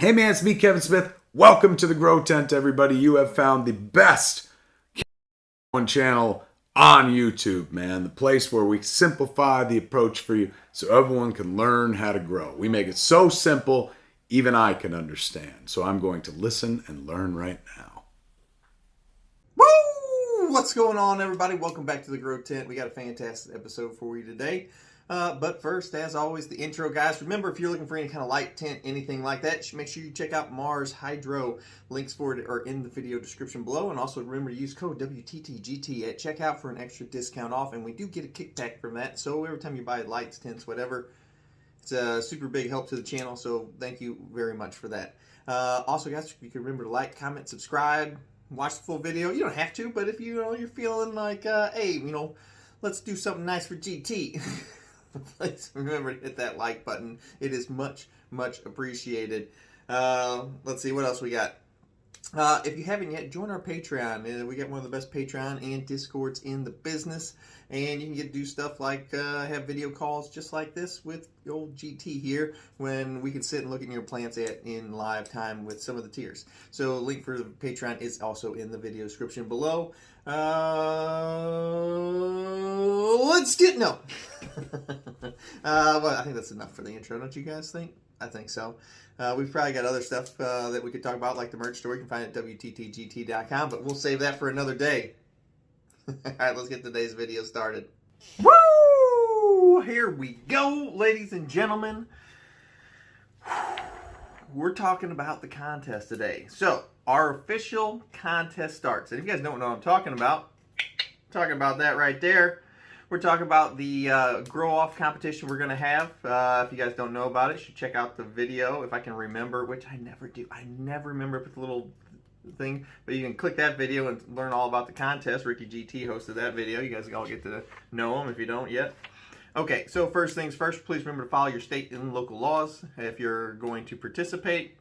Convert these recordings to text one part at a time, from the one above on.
Hey man, it's me, Kevin Smith. Welcome to the Grow Tent, everybody. You have found the best one channel on YouTube, man. The place where we simplify the approach for you so everyone can learn how to grow. We make it so simple, even I can understand. So I'm going to listen and learn right now. Woo! What's going on, everybody? Welcome back to the Grow Tent. We got a fantastic episode for you today. But first, as always, the intro, guys. Remember, if you're looking for any kind of light tent, anything like that, make sure you check out Mars Hydro. Links for it are in the video description below. And also remember to use code WTTGT at checkout for an extra discount off. And we do get a kickback from that. So every time you buy lights, tents, whatever, it's a super big help to the channel. So thank you very much for that. Also, guys, you can remember to like, comment, subscribe, watch the full video. You don't have to, but if you're feeling like, hey, let's do something nice for GT. Please remember to hit that like button. It is much, much appreciated. Let's see what else we got. If you haven't yet, join our Patreon. We got one of the best Patreon and Discords in the business. And you can do stuff like have video calls just like this with old GT here, when we can sit and look at your plants in live time with some of the tiers. So link for the Patreon is also in the video description below. Let's get well, I think that's enough for the intro, don't you guys think? I think so. We've probably got other stuff that we could talk about, like the merch store. You can find it at WTTGT.com, but we'll save that for another day. All right, let's get today's video started. Woo! Here we go, ladies and gentlemen. We're talking about the contest today. So, our official contest starts. And if you guys don't know what I'm talking about that right there. We're talking about the grow-off competition we're going to have. If you guys don't know about it, you should check out the video, if I can remember, which I never do. I never remember the little thing. But you can click that video and learn all about the contest. Ricky GT hosted that video. You guys all get to know him if you don't yet. Okay, so first things first, please remember to follow your state and local laws if you're going to participate.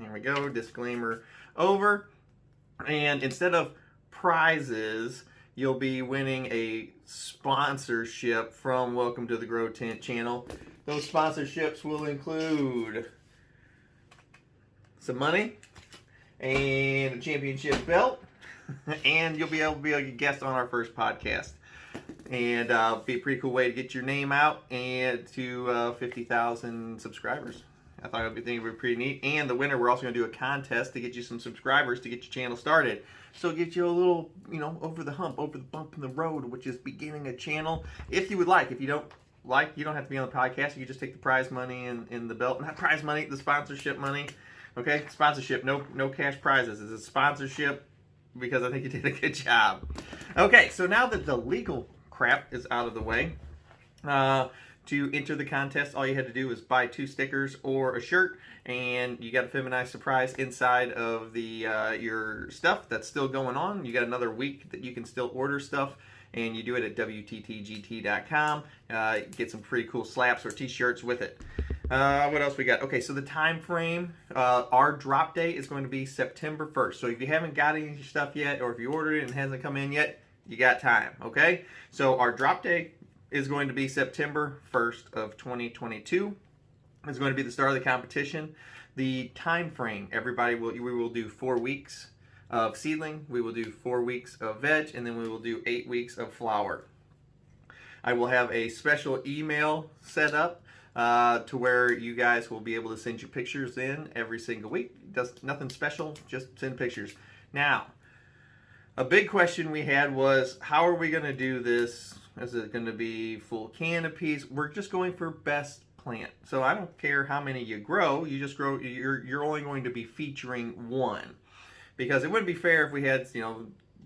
Here we go, disclaimer over. And instead of prizes, you'll be winning a sponsorship from Welcome to the Grow Tent channel. Those sponsorships will include some money and a championship belt, and you'll be able to be a guest on our first podcast. And be a pretty cool way to get your name out and to 50,000 subscribers. I thought it would be pretty neat. And the winner, we're also going to do a contest to get you some subscribers to get your channel started. So get you a little, over the hump, over the bump in the road, which is beginning a channel. If you would like. If you don't like, you don't have to be on the podcast. You can just take the prize money and the belt. Not prize money, the sponsorship money. Okay? Sponsorship. No cash prizes. It's a sponsorship because I think you did a good job. Okay, so now that the legal crap is out of the way, to enter the contest, all you had to do was buy 2 stickers or a shirt, and you got a feminized surprise inside of the your stuff that's still going on. You got another week that you can still order stuff, and you do it at WTTGT.com. Get some pretty cool slaps or t-shirts with it. What else we got? Okay, so the time frame, our drop date is going to be September 1st. So if you haven't got any stuff yet, or if you ordered it and it hasn't come in yet, you got time, okay? So our drop date is going to be September 1st of 2022. It's going to be the start of the competition. The time frame, everybody, we will do 4 weeks of seedling, we will do 4 weeks of veg, and then we will do 8 weeks of flower. I will have a special email set up to where you guys will be able to send your pictures in every single week. Nothing special, just send pictures. Now, a big question we had was, how are we going to do this? Is it going to be full canopies? We're just going for best plant. So I don't care how many you grow. You just grow. You're only going to be featuring one, because it wouldn't be fair if we had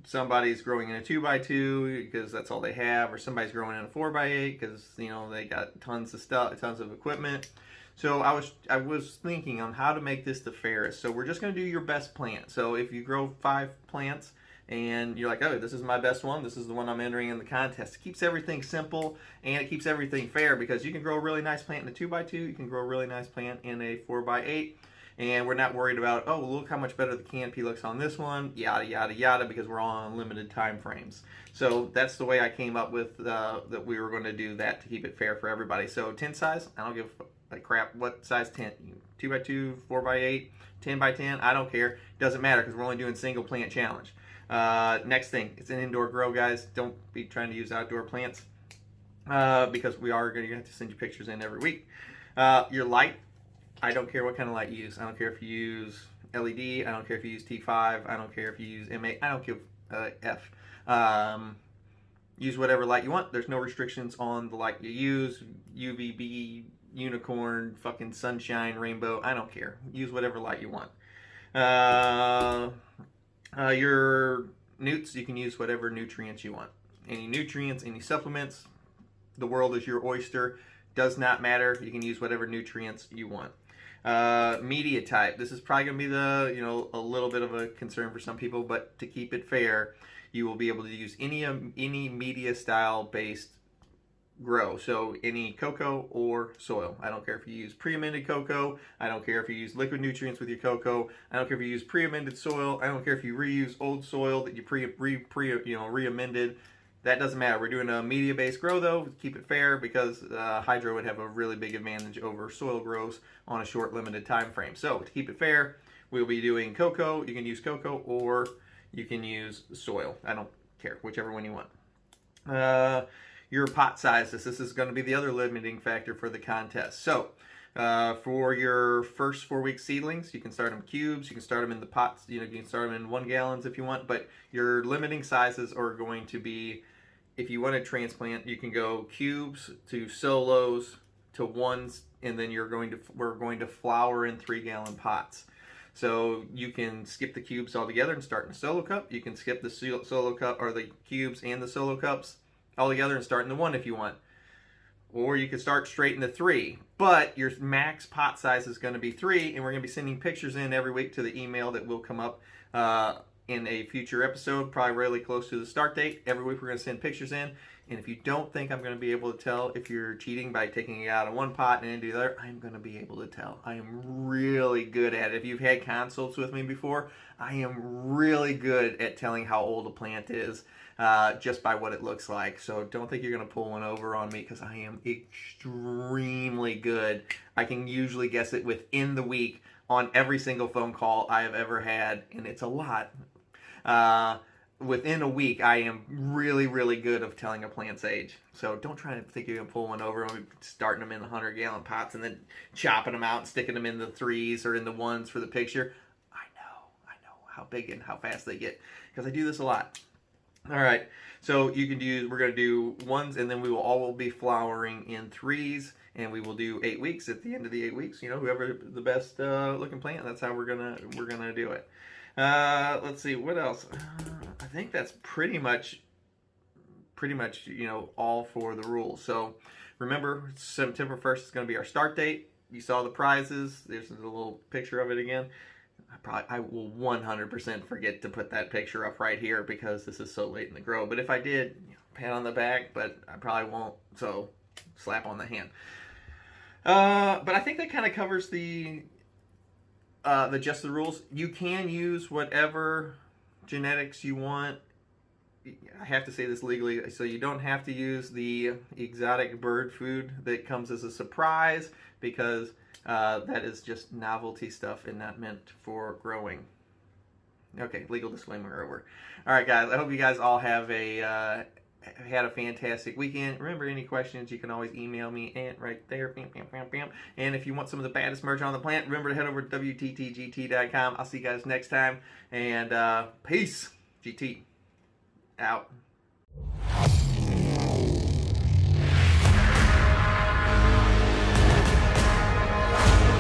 somebody's growing in a 2x2 because that's all they have, or somebody's growing in a 4x8 because they got tons of stuff, tons of equipment. So I was thinking on how to make this the fairest. So we're just going to do your best plant. So if you grow 5 plants, and you're like, oh, this is my best one, this is the one I'm entering in the contest. It keeps everything simple, and it keeps everything fair, because you can grow a really nice plant in a 2x2, you can grow a really nice plant in a 4x8, and we're not worried about, oh, look how much better the canopy looks on this one, yada, yada, yada, because we're all on limited time frames. So that's the way I came up with that we were going to do that to keep it fair for everybody. So tent size, I don't give a crap what size tent. 2x2, 4x8, 10x10, I don't care. Doesn't matter because we're only doing single plant challenge. Next thing, it's an indoor grow, guys. Don't be trying to use outdoor plants because we are going to have to send you pictures in every week. Your light, I don't care what kind of light you use. I don't care if you use LED. I don't care if you use T5. I don't care if you use M8. I don't give F. Use whatever light you want. There's no restrictions on the light you use. UVB, unicorn, fucking sunshine, rainbow. I don't care. Use whatever light you want. Your newts, you can use whatever nutrients you want. Any nutrients, any supplements, the world is your oyster. Does not matter. You can use whatever nutrients you want. Media type. This is probably going to be the, a little bit of a concern for some people, but to keep it fair, you will be able to use any media style based grow. So any cocoa or soil. I don't care if you use pre-amended cocoa. I don't care if you use liquid nutrients with your cocoa. I don't care if you use pre-amended soil. I don't care if you reuse old soil that you re-amended. That doesn't matter. We're doing a media-based grow though. Keep it fair because hydro would have a really big advantage over soil grows on a short, limited time frame. So to keep it fair, we'll be doing cocoa. You can use cocoa or you can use soil. I don't care, whichever one you want. Your pot sizes. This is going to be the other limiting factor for the contest. So for your first 4-week seedlings, you can start them cubes. You can start them in the pots. You can start them in 1 gallons if you want. But your limiting sizes are going to be, if you want to transplant, you can go cubes to solos to ones, and then we're going to flower in 3-gallon pots. So you can skip the cubes altogether and start in a solo cup. You can skip the solo cup or the cubes and the solo cups altogether and start in the 1 if you want. Or you can start straight in the 3. But your max pot size is going to be 3, and we're going to be sending pictures in every week to the email that will come up in a future episode, probably really close to the start date. Every week we're going to send pictures in. And if you don't think I'm going to be able to tell if you're cheating by taking it out of one pot and into the other, I'm going to be able to tell. I am really good at it. If you've had consults with me before, I am really good at telling how old a plant is just by what it looks like. So don't think you're going to pull one over on me because I am extremely good. I can usually guess it within the week on every single phone call I have ever had, and it's a lot. Within a week, I am really, really good of telling a plant's age. So don't try to think you're going to pull one over and starting them in the 100-gallon pots and then chopping them out and sticking them in the 3s or in the 1s for the picture. I know how big and how fast they get because I do this a lot. All right, so we're going to do 1s, and then we will all be flowering in 3s, and we will do 8 weeks. At the end of the 8 weeks, whoever the best looking plant, that's how we're gonna do it. Let's see what else. I think that's pretty much all for the rules. So remember, September 1st is going to be our start date. You saw the prizes. There's a little picture of it again. I will 100% forget to put that picture up right here because this is so late in the grow. But if I did, pat on the back, but I probably won't. So slap on the hand. But I think that kind of covers the just the rules. You can use whatever genetics you want. I have to say this legally, so you don't have to use the exotic bird food that comes as a surprise because that is just novelty stuff and not meant for growing. Okay, legal disclaimer over. All right, guys. I hope you guys all have had a fantastic weekend. Remember, any questions, you can always email me at right there. Bam, bam, bam, bam. And if you want some of the baddest merch on the planet, remember to head over to WTTGT.com. I'll see you guys next time. And peace. GT out.